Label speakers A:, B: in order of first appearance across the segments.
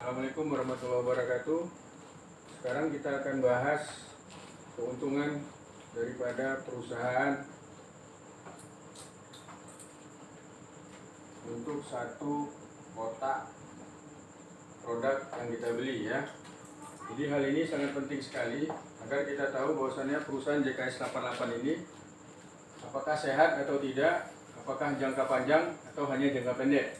A: Assalamualaikum warahmatullahi wabarakatuh. Sekarang kita akan bahas keuntungan daripada perusahaan untuk satu kotak produk yang kita beli ya. Jadi hal ini sangat penting sekali agar kita tahu bahwasannya perusahaan JKS 88 ini apakah sehat atau tidak, apakah jangka panjang atau hanya jangka pendek.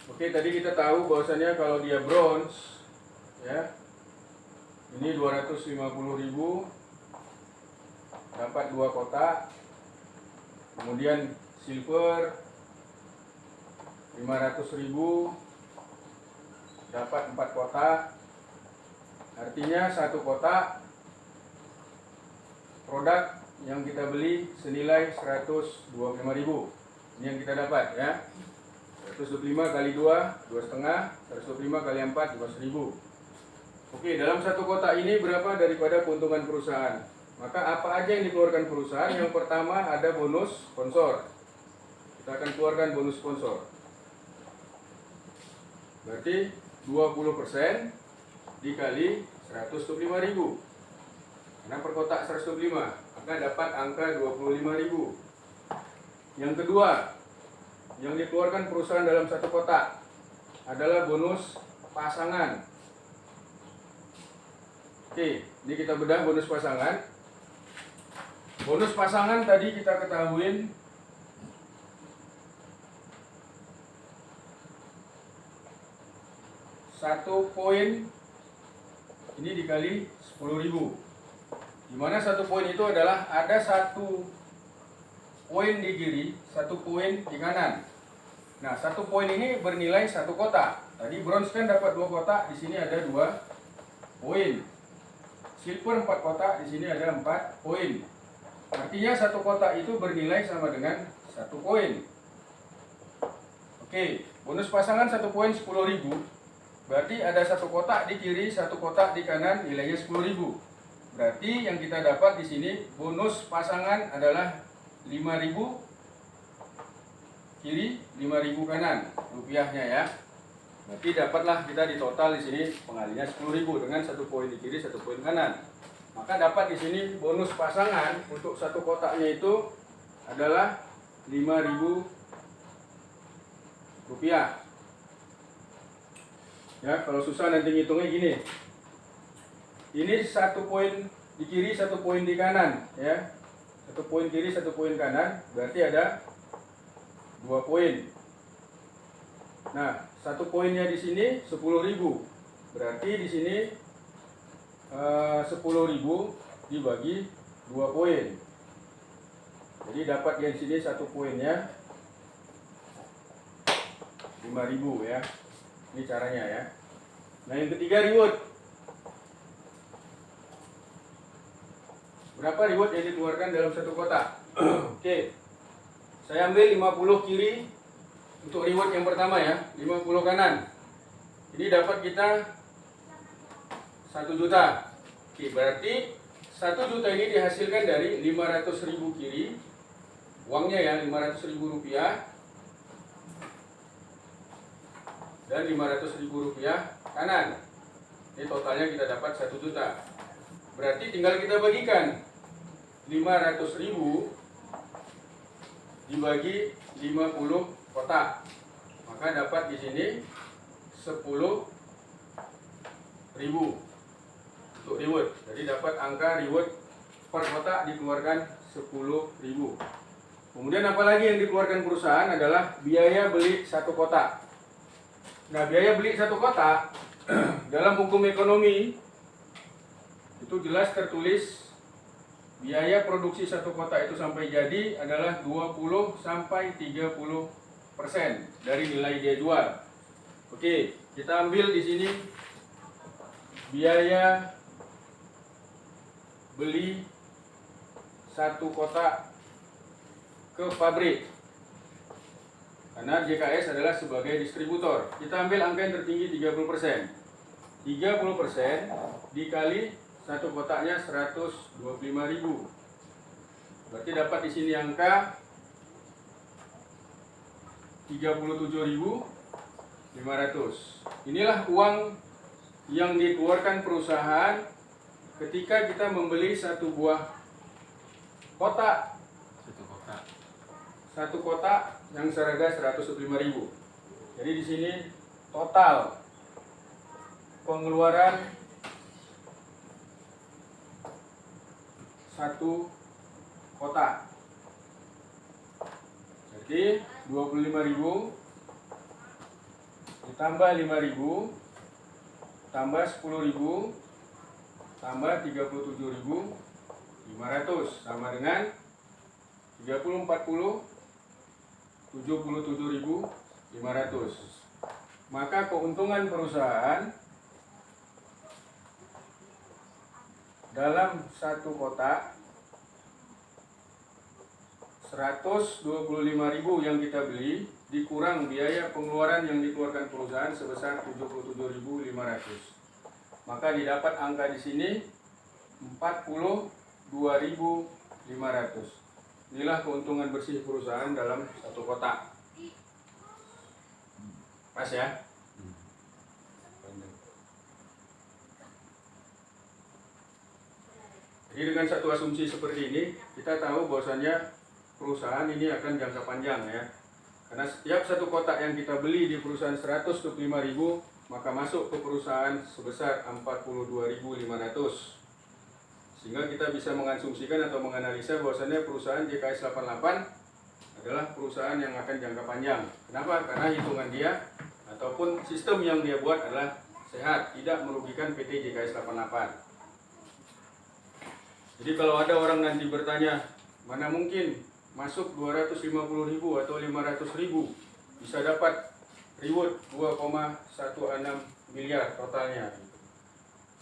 A: Oke, tadi kita tahu bahwasannya kalau dia bronze ya, ini 250.000 dapat 2 kotak. Kemudian silver 500.000 dapat 4 kotak. Artinya satu kotak produk yang kita beli senilai 125.000. Ini yang kita dapat ya. 125 kali 2, 2,5, 125 kali 4, 12.000. Oke, dalam satu kotak ini berapa daripada keuntungan perusahaan? Maka apa aja yang dikeluarkan perusahaan? Yang pertama ada bonus sponsor. Kita akan keluarkan bonus sponsor. Berarti 20% dikali 125.000. Karena per kotak 125, maka dapat angka 25.000. Yang kedua, yang dikeluarkan perusahaan dalam satu kotak adalah bonus pasangan. Oke, ini kita bedah bonus pasangan. Bonus pasangan tadi kita ketahuin satu poin ini dikali 10.000. Dimana satu poin itu adalah ada satu poin di kiri, satu poin di kanan. Nah, satu poin ini bernilai satu kotak. Tadi bronze kan dapat 2 kotak, di sini ada 2 poin. Silver 4 kotak, di sini ada 4 poin. Artinya satu kotak itu bernilai sama dengan 1 poin. Oke, bonus pasangan 1 poin 10.000. Berarti ada satu kotak di kiri, satu kotak di kanan, nilainya 10.000. Berarti yang kita dapat di sini bonus pasangan adalah 5.000 kiri, 5.000 kanan rupiahnya ya. Berarti dapatlah kita di total di sini pengalinya 10.000 dengan 1 poin di kiri, 1 poin kanan. Maka dapat di sini bonus pasangan untuk satu kotaknya itu adalah 5.000 rupiah. Ya, kalau susah nanti ngitungnya gini. Ini 1 poin di kiri, 1 poin di kanan ya. 1 poin kiri, 1 poin kanan, berarti ada 2 poin. Nah, 1 poinnya di sini 10.000. Berarti di sini 10.000 dibagi 2 poin. Jadi dapat di sini 1 poinnya 5.000 ya. Ini caranya ya. Nah, yang ketiga reward. Berapa reward yang dikeluarkan dalam satu kotak? Oke, saya ambil 50 kiri untuk reward yang pertama ya, 50 kanan. Ini dapat kita 1 juta. Oke, berarti 1 juta ini dihasilkan dari 500.000 kiri, uangnya ya 500.000 rupiah, dan 500.000 rupiah kanan. Ini totalnya kita dapat 1 juta. Berarti tinggal kita bagikan 500.000 dibagi 50 kotak. Maka dapat di sini 10.000 untuk reward. Jadi dapat angka reward per kotak dikeluarkan 10.000. Kemudian apalagi yang dikeluarkan perusahaan adalah biaya beli satu kotak. Nah, biaya beli satu kotak dalam hukum ekonomi itu jelas tertulis biaya produksi satu kotak itu sampai jadi adalah 20 sampai 30% dari nilai dia jual. Oke, kita ambil di sini biaya beli satu kotak ke pabrik. Karena JKS adalah sebagai distributor. Kita ambil angka yang tertinggi 30%. 30% dikali satu kotaknya 125.000. Berarti dapat di sini angka 37.500 Inilah uang yang dikeluarkan perusahaan ketika kita membeli satu buah kotak. Satu kotak yang seharga 125.000. Jadi di sini total pengeluaran satu kotak. Jadi 25.000 ditambah 5.000 tambah 10.000 tambah 37.500 sama dengan 30 40 77.500. Maka keuntungan perusahaan dalam satu kotak 125.000 yang kita beli dikurang biaya pengeluaran yang dikeluarkan perusahaan sebesar 77.500. Maka didapat angka di sini 42.500. Inilah keuntungan bersih perusahaan dalam satu kotak. Pas ya? Jadi dengan satu asumsi seperti ini, kita tahu bahwasanya perusahaan ini akan jangka panjang ya. Karena setiap satu kotak yang kita beli di perusahaan 125.000, maka masuk ke perusahaan sebesar 42.500. Sehingga kita bisa mengasumsikan atau menganalisa bahwasanya perusahaan JKS 88 adalah perusahaan yang akan jangka panjang. Kenapa? Karena hitungan dia ataupun sistem yang dia buat adalah sehat, tidak merugikan PT JKS 88. Jadi kalau ada orang nanti bertanya, mana mungkin masuk 250.000 atau 500.000 bisa dapat reward 2,16 miliar totalnya.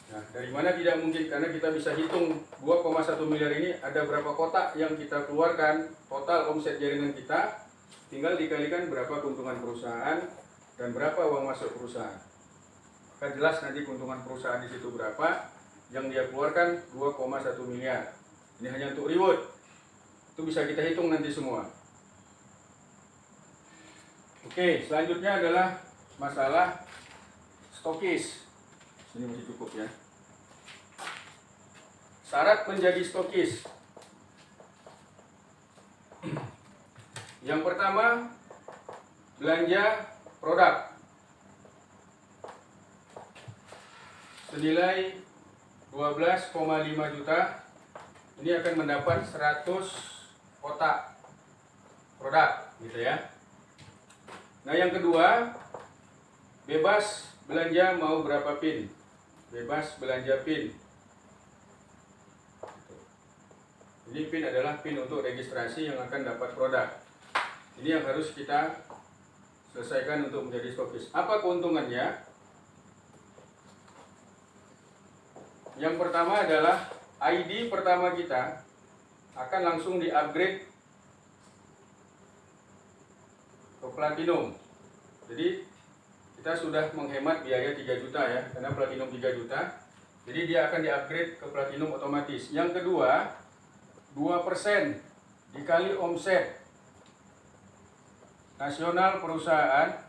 A: Nah, dari mana tidak mungkin? Karena kita bisa hitung 2,1 miliar ini ada berapa kotak yang kita keluarkan, total omset jaringan kita, tinggal dikalikan berapa keuntungan perusahaan dan berapa uang masuk perusahaan. Maka jelas nanti keuntungan perusahaan di situ berapa, yang dia keluarkan 2,1 miliar. Ini hanya untuk reward. Itu bisa kita hitung nanti semua. Oke, selanjutnya adalah masalah stokis. Ini masih cukup ya. Syarat menjadi stokis. Yang pertama, belanja produk senilai 12,5 juta. Ini akan mendapat 100 kotak produk gitu ya. Nah, yang kedua, bebas belanja mau berapa pin. Bebas belanja pin. Ini pin adalah pin untuk registrasi yang akan dapat produk. Ini yang harus kita selesaikan untuk menjadi stokis. Apa keuntungannya? Yang pertama adalah ID pertama kita akan langsung di-upgrade ke Platinum. Jadi kita sudah menghemat biaya 3 juta ya, karena Platinum 3 juta. Jadi dia akan di-upgrade ke Platinum otomatis. Yang kedua, 2% dikali omset nasional perusahaan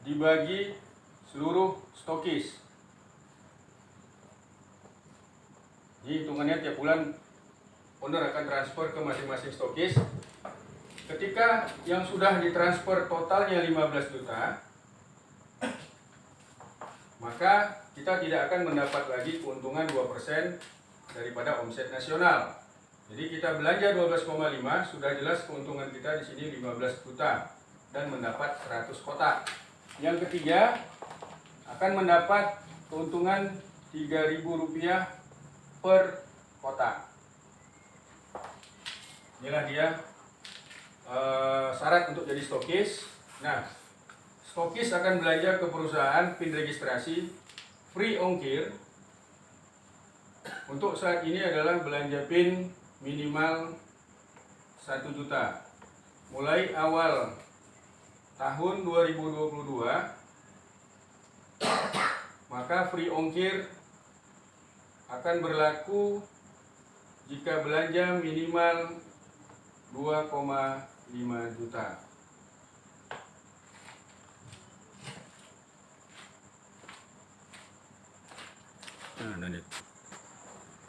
A: dibagi seluruh stokis. Jadi hitungannya tiap bulan owner akan transfer ke masing-masing stokis. Ketika yang sudah ditransfer totalnya 15 juta, maka kita tidak akan mendapat lagi keuntungan 2% daripada omset nasional. Jadi kita belanja 12,5, sudah jelas keuntungan kita di sini 15 juta dan mendapat 100 kotak. Yang ketiga, akan mendapat keuntungan Rp3.000 per kotak. Inilah dia syarat untuk jadi stokis. Nah, stokis akan belanja ke perusahaan PIN registrasi free ongkir. Untuk saat ini adalah belanja PIN minimal 1 juta. Mulai awal tahun 2022, maka free ongkir akan berlaku jika belanja minimal 2,5 juta. Nah, dan itu.